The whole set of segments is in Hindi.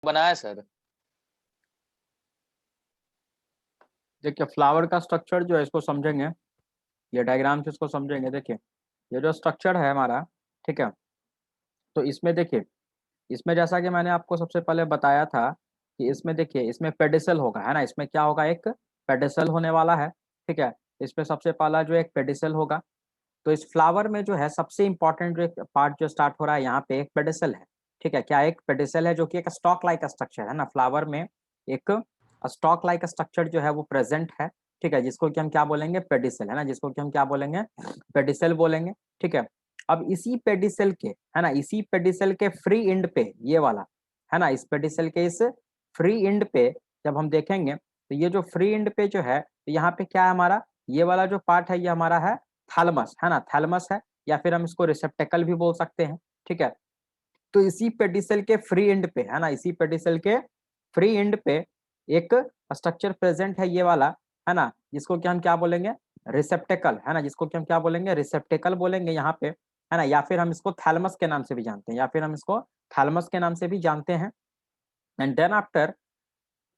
बनाया सर। देखिए फ्लावर का स्ट्रक्चर जो है इसको समझेंगे, ये डायग्राम से इसको समझेंगे। देखिए ये जो स्ट्रक्चर है हमारा, ठीक है, तो इसमें देखिए, इसमें जैसा कि मैंने आपको सबसे पहले बताया था कि इसमें देखिए, इसमें पेडिसल होगा, है ना, इसमें क्या होगा, एक पेडिसल होने वाला है, ठीक है। इसमें सबसे पहला जो एक पेडिसल होगा। तो इस फ्लावर में जो है सबसे इंपॉर्टेंट जो एक पार्ट जो स्टार्ट हो रहा है यहाँ पे, एक पेडिसल है, ठीक है। क्या एक पेडिसल है जो कि एक स्टॉक लाइक स्ट्रक्चर है ना, फ्लावर में एक स्टॉक लाइक स्ट्रक्चर जो है वो प्रेजेंट है, ठीक है, जिसको कि हम क्या बोलेंगे, पेडिसल, है ना, जिसको कि हम क्या बोलेंगे, पेडिसल बोलेंगे, ठीक है। अब इसी पेडिसल के, है ना, इसी पेडिसल के फ्री एंड पे ये वाला, है ना, इस पेडिसल के इस फ्री एंड पे जब हम देखेंगे तो ये जो फ्री एंड पे जो है, तो यहाँ पे क्या है हमारा, ये वाला जो पार्ट है ये हमारा है थैलमस, है ना, थैलमस है, या फिर हम इसको रिसेप्टेकल भी बोल सकते हैं, ठीक है। तो इसी पेडिसल के फ्री एंड पे, है ना, इसी पेडिसल के फ्री एंड पे एक स्ट्रक्चर प्रेजेंट है ये वाला, है ना, जिसको कि हम क्या बोलेंगे, रिसेप्टेकल, है ना, जिसको कि हम क्या बोलेंगे, रिसेप्टेकल बोलेंगे यहाँ पे, है ना, या फिर हम इसको थैलमस के नाम से भी जानते हैं, या फिर हम इसको थैलमस के नाम से भी जानते हैं। एंड देन आफ्टर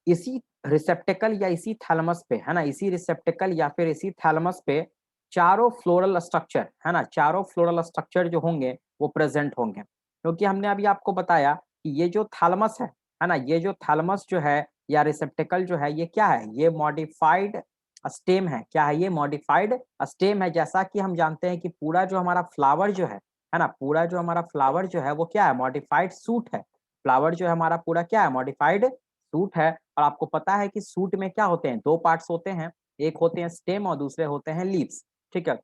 इसी रिसेप्टेकल या इसी थैलमस पे, है ना, इसी रिसेप्टेकल या फिर इसी थैलमस पे चारों फ्लोरल स्ट्रक्चर, है ना, चारों फ्लोरल स्ट्रक्चर जो होंगे वो प्रेजेंट होंगे, क्योंकि हमने अभी आपको बताया कि ये जो थैलमस है ना, ये जो थैलमस जो है या रिसेप्टेकल जो है ये क्या है, ये मॉडिफाइड स्टेम है। क्या है ये, मॉडिफाइड स्टेम है। जैसा कि हम जानते हैं कि पूरा जो हमारा फ्लावर जो है ना, पूरा जो हमारा फ्लावर जो है वो क्या है, मॉडिफाइड सूट है। फ्लावर जो है हमारा पूरा क्या है, मॉडिफाइड सूट है। और आपको पता है कि सूट में क्या होते हैं, दो पार्ट्स होते हैं, एक होते हैं स्टेम और दूसरे होते हैं लीव्स, ठीक है।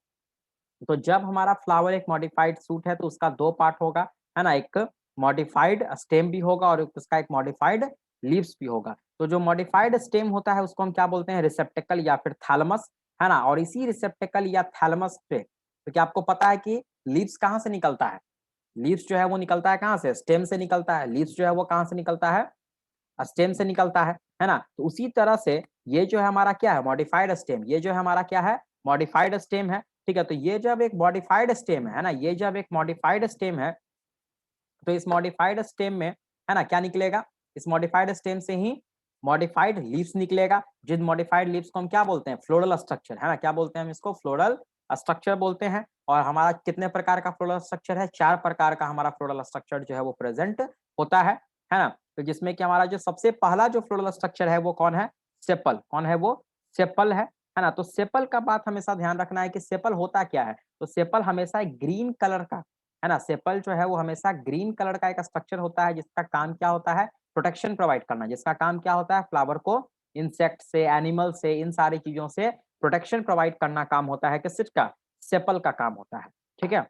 तो जब हमारा फ्लावर एक मॉडिफाइड सूट है तो उसका दो पार्ट होगा, है ना, एक मॉडिफाइड स्टेम भी होगा और उसका एक मॉडिफाइड लीव्स भी होगा। तो जो मॉडिफाइड स्टेम होता है उसको हम क्या बोलते हैं, रिसेप्टेकल या फिर थैलमस, है ना। और इसी रिसेप्टेकल या थैलमस पे तो क्या आपको पता है कि लीव्स कहाँ से निकलता है, लीव्स जो है वो निकलता है कहाँ से, स्टेम से निकलता है। लीव्स जो है वो कहाँ से निकलता है, स्टेम से निकलता है ना। तो उसी तरह से ये जो है हमारा क्या है, मॉडिफाइड स्टेम, ये जो है हमारा क्या है, मॉडिफाइड स्टेम है, ठीक है। तो ये जब एक मॉडिफाइड स्टेम है ना, ये जब एक मॉडिफाइड स्टेम है तो इस मॉडिफाइड स्टेम में, है ना, क्या निकलेगा, इस मॉडिफाइड स्टेम से ही मॉडिफाइड लीव्स निकलेगा। जिन मॉडिफाइड लीव्स को हम क्या बोलते हैं, फ्लोरल स्ट्रक्चर, है ना, क्या बोलते हैं हम इसको, फ्लोरल स्ट्रक्चर बोलते हैं। और हमारा कितने प्रकार का फ्लोरल स्ट्रक्चर है, चार प्रकार का हमारा फ्लोरल स्ट्रक्चर जो है वो प्रेजेंट होता है ना। तो जिसमें कि हमारा जो सबसे पहला जो फ्लोरल स्ट्रक्चर है वो कौन है, सेपल, कौन है वो, सेपल है ना। तो सेपल का बात हमेशा ध्यान रखना है कि सेपल होता क्या है, तो सेपल हमेशा एक ग्रीन कलर का, है ना, सेपल जो है वो हमेशा ग्रीन कलर का एक स्ट्रक्चर होता है जिसका काम क्या होता है, प्रोटेक्शन प्रोवाइड करना, जिसका काम क्या होता है, फ्लावर को इंसेक्ट से, एनिमल से, इन सारी चीजों से प्रोटेक्शन प्रोवाइड करना काम होता है किसका, सेपल का काम होता है, ठीक है।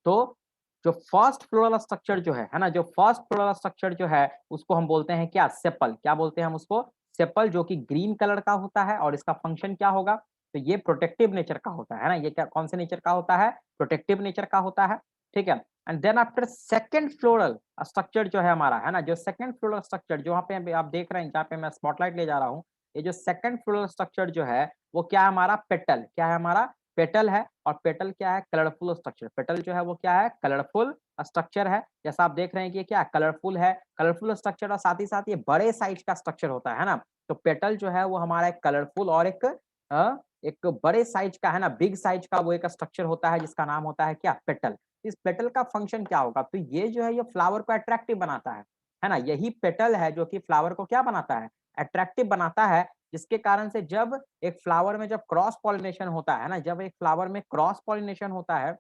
तो जो फर्स्ट फ्लोरल स्ट्रक्चर जो है ना, जो फर्स्ट फ्लोरल स्ट्रक्चर जो है उसको हम बोलते हैं क्या, सेपल, क्या बोलते हैं हम उसको, सेपल, जो कि ग्रीन कलर का होता है। और इसका फंक्शन क्या होगा, तो ये प्रोटेक्टिव नेचर का होता है ना, ये क्या, कौन से नेचर का होता है, प्रोटेक्टिव नेचर का होता है, ठीक है। And then after second floral structure जो है हमारा, है ना, जो सेकंड फ्लोरल स्ट्रक्चर जो वहाँ पे आप देख रहे हैं, जहाँ पे मैं स्पॉटलाइट ले जा रहा हूँ, ये जो सेकंड फ्लोरल स्ट्रक्चर जो है वो क्या है हमारा, पेटल, क्या है हमारा, पेटल है। और पेटल क्या है, कलरफुल स्ट्रक्चर, पेटल जो है वो क्या है, कलरफुल स्ट्रक्चर है। जैसा आप देख रहे हैं कि ये क्या कलरफुल है, कलरफुल स्ट्रक्चर, और साथ ही साथ ये बड़े साइज का स्ट्रक्चर होता है ना। तो पेटल जो है वो हमारा एक कलरफुल और एक बड़े साइज का, है ना, बिग साइज का वो एक स्ट्रक्चर होता है जिसका नाम होता है क्या, पेटल। इस पेटल का फंक्शन क्या होगा, तो ये जो है ये फ्लावर को अट्रैक्टिव बनाता है ना। यही पेटल है जो कि फ्लावर को क्या बनाता है, अट्रैक्टिव बनाता है। जिसके कारण से जब एक फ्लावर में जब क्रॉस पॉलिनेशन होता है ना, जब एक फ्लावर में क्रॉस पॉलिनेशन होता है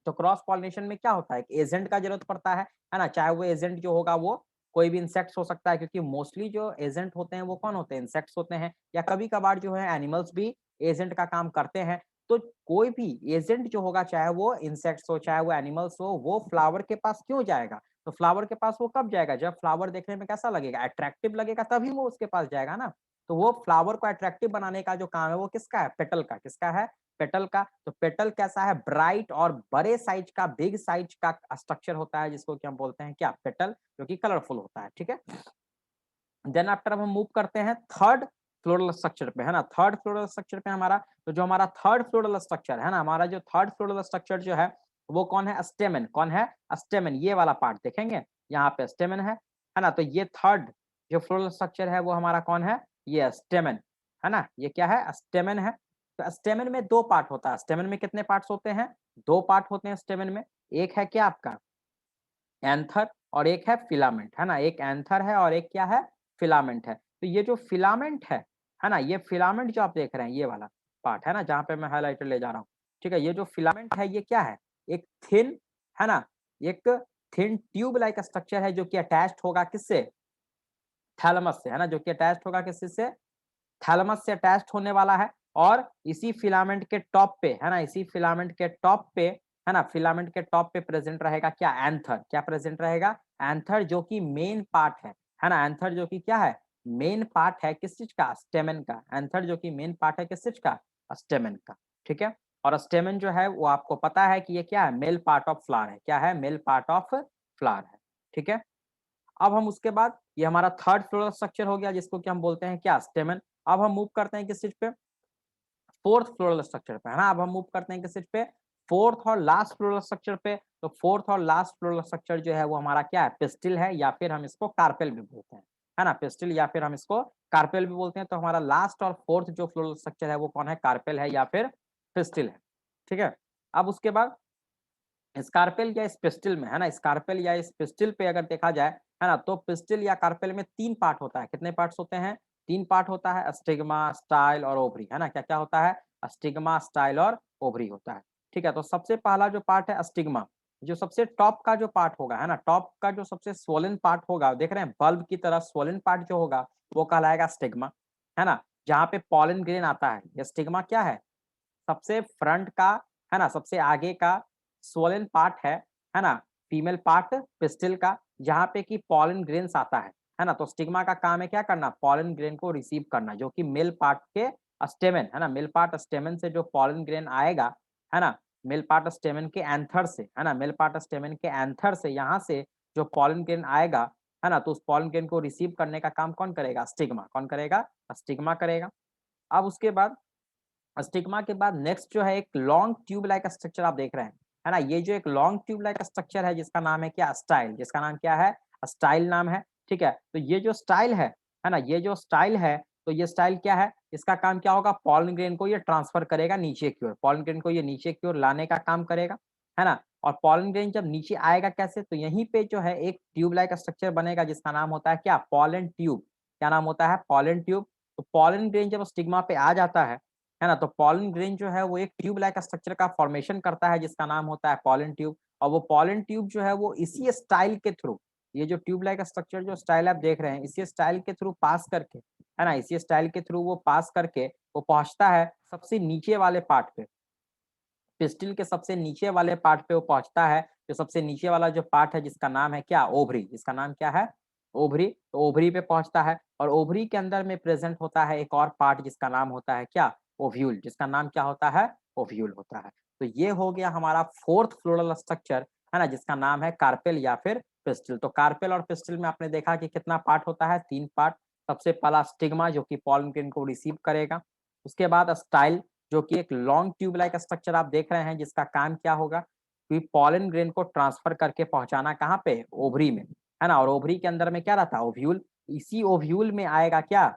तो क्रॉस पॉलिनेशन में क्या होता है, एक एजेंट का जरूरत पड़ता है ना। चाहे वो एजेंट जो होगा वो कोई भी इंसेक्ट्स हो सकता है, क्योंकि मोस्टली जो एजेंट होते हैं वो कौन होते हैं, इंसेक्ट्स होते हैं, या कभी कभार जो है एनिमल्स भी एजेंट का काम करते हैं। तो कोई भी एजेंट जो होगा, चाहे वो इंसेक्ट्स हो चाहे वो एनिमल्स हो, वो फ्लावर के पास क्यों जाएगा, तो फ्लावर के पास वो कब जाएगा, जब फ्लावर देखने में कैसा लगेगा, अट्रैक्टिव लगेगा, तभी वो उसके पास जाएगा ना। तो वो फ्लावर को अट्रैक्टिव बनाने का जो काम है वो किसका है, पेटल का, किसका है, पेटल का। तो पेटल कैसा है, ब्राइट और बड़े साइज का, बिग साइज का स्ट्रक्चर होता है जिसको कि हम बोलते हैं क्या, पेटल, जो कि कलरफुल होता है, ठीक है। देन आफ्टर अब हम मूव करते हैं थर्ड फ्लोरल स्ट्रक्चर पे, है ना, थर्ड फ्लोरल स्ट्रक्चर पे हमारा, तो जो हमारा थर्ड फ्लोरल स्ट्रक्चर है ना, हमारा जो थर्ड फ्लोरल स्ट्रक्चर जो है वो कौन है, स्टेमन, कौन है, स्टेमन, ये वाला पार्ट देखेंगे यहाँ पे स्टेमन है है ना। तो ये थर्ड जो फ्लोरल स्ट्रक्चर है वो हमारा कौन है, ये स्टेमन, है ना। ये क्या है, स्टेमन है। तो स्टेमन में दो पार्ट होता है। स्टेमन में कितने पार्ट्स होते हैं, दो पार्ट होते हैं स्टेमन में। एक है क्या आपका एंथर और एक है फिलामेंट, है ना। एक एंथर है और एक क्या है, फिलामेंट है। तो ये जो फिलामेंट है ना, ये फिलामेंट जो आप देख रहे हैं ये वाला पार्ट है ना, जहाँ पे मैं हाइलाइटर ले जा रहा हूँ, ठीक है। ये जो फिलामेंट है ये क्या है, एक थिन, है ना, एक थिन ट्यूब लाइक स्ट्रक्चर है जो कि अटैच्ड होगा किससे, थैलेमस से, है ना, जो कि अटैच्ड होगा किससे, थैलेमस से अटैच्ड होने वाला है। और इसी फिलामेंट के टॉप पे, है ना, इसी फिलामेंट के टॉप पे, है ना, फिलामेंट के टॉप पे प्रेजेंट रहेगा क्या, एंथर। क्या प्रेजेंट रहेगा, एंथर, जो कि मेन पार्ट है ना। एंथर जो कि क्या है, मेन पार्ट है किस चीज का, स्टेमन का। एंथर जो कि मेन पार्ट है किस चीज का, स्टेमन का, ठीक है। और स्टेमन जो है वो आपको पता है कि ये क्या है, मेल पार्ट ऑफ फ्लावर है। क्या है, मेल पार्ट ऑफ फ्लावर है, ठीक है। अब हम उसके बाद, ये हमारा थर्ड फ्लोरल स्ट्रक्चर हो गया जिसको कि हम बोलते हैं क्या, स्टेमन। अब हम मूव करते हैं किस चीज पे, फोर्थ फ्लोरल स्ट्रक्चर पे, है ना। अब हम मूव करते हैं किस चीज पे, फोर्थ और लास्ट फ्लोरल स्ट्रक्चर पे। तो फोर्थ और लास्ट फ्लोरल स्ट्रक्चर जो है वो हमारा क्या है, पिस्टिल है, या फिर हम इसको कार्पेल भी बोलते हैं, है ना। पिस्टिल या फिर हम इसको कार्पेल भी बोलते हैं। तो हमारा लास्ट और फोर्थ जो फ्लोरल स्ट्रक्चर है वो कौन है, कार्पेल है या फिर पिस्टिल है, ठीक है। अब उसके बाद स्कारपेल या इस पिस्टिल में, है ना, स्कारपेल या इस पिस्टिल पे अगर देखा जाए, है ना, तो पिस्टिल या कार्पेल में तीन पार्ट होता है। कितने पार्ट्स होते हैं, तीन पार्ट होता है, स्टिग्मा, स्टाइल और ओवरी, है ना। क्या क्या होता है, स्टिग्मा, स्टाइल और ओवरी होता है, ठीक है। तो सबसे पहला जो पार्ट है स्टिग्मा, जो सबसे टॉप का जो पार्ट होगा, है ना, टॉप का जो सबसे स्वोलन पार्ट होगा, देख रहे हैं बल्ब की तरह स्वोलन पार्ट जो होगा वो कहलाएगा स्टिग्मा, है ना। जहाँ पे पॉलन ग्रेन आता है, ये स्टिग्मा क्या है, सबसे फ्रंट का, है ना, सबसे आगे का स्वोलन पार्ट है ना, फीमेल पार्ट पिस्टिल का, जहाँ पे कि पॉलन ग्रेन्स आता है ना। तो स्टिग्मा का काम है क्या करना, पॉलन ग्रेन को रिसीव करना, जो कि मेल पार्ट के स्टेमन, है ना, मेल पार्ट स्टेमन से जो पॉलन ग्रेन आएगा, है ना, मेल पार्ट स्टेमन के एंथर से, है ना, मेल पार्ट स्टेमन के एंथर से यहाँ से जो पॉलन ग्रेन आएगा, है ना, तो उस पॉलन ग्रेन को रिसीव करने का काम कौन करेगा, स्टिग्मा। कौन करेगा, स्टिग्मा करेगा। अब उसके बाद स्टिग्मा के बाद नेक्स्ट जो है एक लॉन्ग ट्यूब लाइक स्ट्रक्चर आप देख रहे हैं, है ना। ये जो एक लॉन्ग ट्यूब लाइक स्ट्रक्चर है जिसका नाम है क्या, स्टाइल। जिसका नाम क्या है, स्टाइल नाम है, ठीक है। तो ये जो स्टाइल है ना, ये जो स्टाइल है, तो ये स्टाइल क्या है, इसका काम क्या होगा, पॉलन ग्रेन को ये ट्रांसफर करेगा नीचे की ओर, पॉलन ग्रेन को ये नीचे की ओर लाने का काम करेगा, है ना। और पॉलन ग्रेन जब नीचे आएगा कैसे, तो यहीं पे जो है एक ट्यूब लाइक स्ट्रक्चर बनेगा जिसका नाम होता है क्या, पॉलन ट्यूब। क्या नाम होता है, पॉलन ट्यूब। तो पॉलन ग्रेन जब स्टिग्मा पे आ जाता है ना, तो पॉलन ग्रेन जो है वो एक ट्यूब लाइक स्ट्रक्चर का फॉर्मेशन करता है जिसका नाम होता है पॉलन ट्यूब। और वो पॉलन ट्यूब जो है वो इसी स्टाइल के थ्रू, ये जो ट्यूब लाइक स्ट्रक्चर जो स्टाइल आप देख रहे हैं, इसी स्टाइल के थ्रू पास करके, है ना, इसी स्टाइल के थ्रू वो पास करके वो पहुंचता है सबसे नीचे वाले पार्ट पे, पिस्टिल के सबसे नीचे वाले पार्ट पे वो पहुंचता है। जो सबसे नीचे वाला जो पार्ट है जिसका नाम है क्या, ओवरी। जिसका नाम क्या है, ओवरी। तो ओवरी पे पहुंचता है और ओवरी के अंदर में प्रेजेंट होता है एक और पार्ट जिसका नाम होता है क्या, ओव्यूल। जिसका नाम क्या होता है, ओव्यूल होता है। तो ये हो गया हमारा फोर्थ फ्लोरल स्ट्रक्चर, है ना, जिसका नाम है कार्पेल या फिर पिस्टिल। तो कार्पेल और पिस्टिल में आपने देखा कि कितना पार्ट होता है, तीन पार्ट। सबसे पहला स्टिग्मा जो कि पॉलन ग्रेन को रिसीव करेगा। उसके बाद स्टाइल जो कि एक लॉन्ग ट्यूब लाइक स्ट्रक्चर आप देख रहे हैं जिसका काम क्या होगा कि पॉलन ग्रेन को ट्रांसफर करके पहुंचाना कहाँ पे, ओवरी में, है ना। और ओवरी के अंदर में क्या रहता है, ओव्यूल। इसी ओव्यूल में आएगा क्या,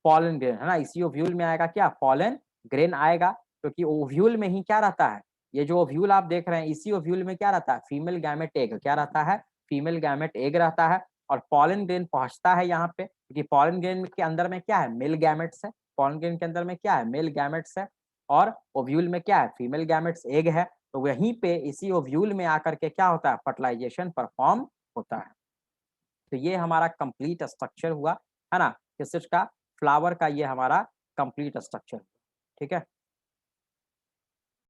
पॉलन ग्रेन, है ना। इसी ओव्यूल में आएगा क्या, पॉलन ग्रेन आएगा, क्योंकि ओव्यूल में ही क्या रहता है, ये जो ओव्यूल आप देख रहे हैं इसी ओव्यूल में क्या रहता है, फीमेल गैमेट एग। क्या रहता है, फीमेल गैमेट एग रहता है। और पॉलन ग्रेन पहुंचता है यहाँ पे, क्योंकि पॉलन ग्रेन के अंदर में क्या है, मेल गैमेट्स है। पॉलन ग्रेन के अंदर में क्या है, मेल गैमेट्स है। और ओव्यूल में क्या है, फीमेल गैमेट्स एग है। तो वहीं पे इसी ओव्यूल में आकर के क्या होता है, फर्टिलाइजेशन परफॉर्म होता है। तो ये हमारा कंप्लीट स्ट्रक्चर हुआ, है ना, किस चीज का, फ्लावर का। ये हमारा कंप्लीट स्ट्रक्चर, ठीक है।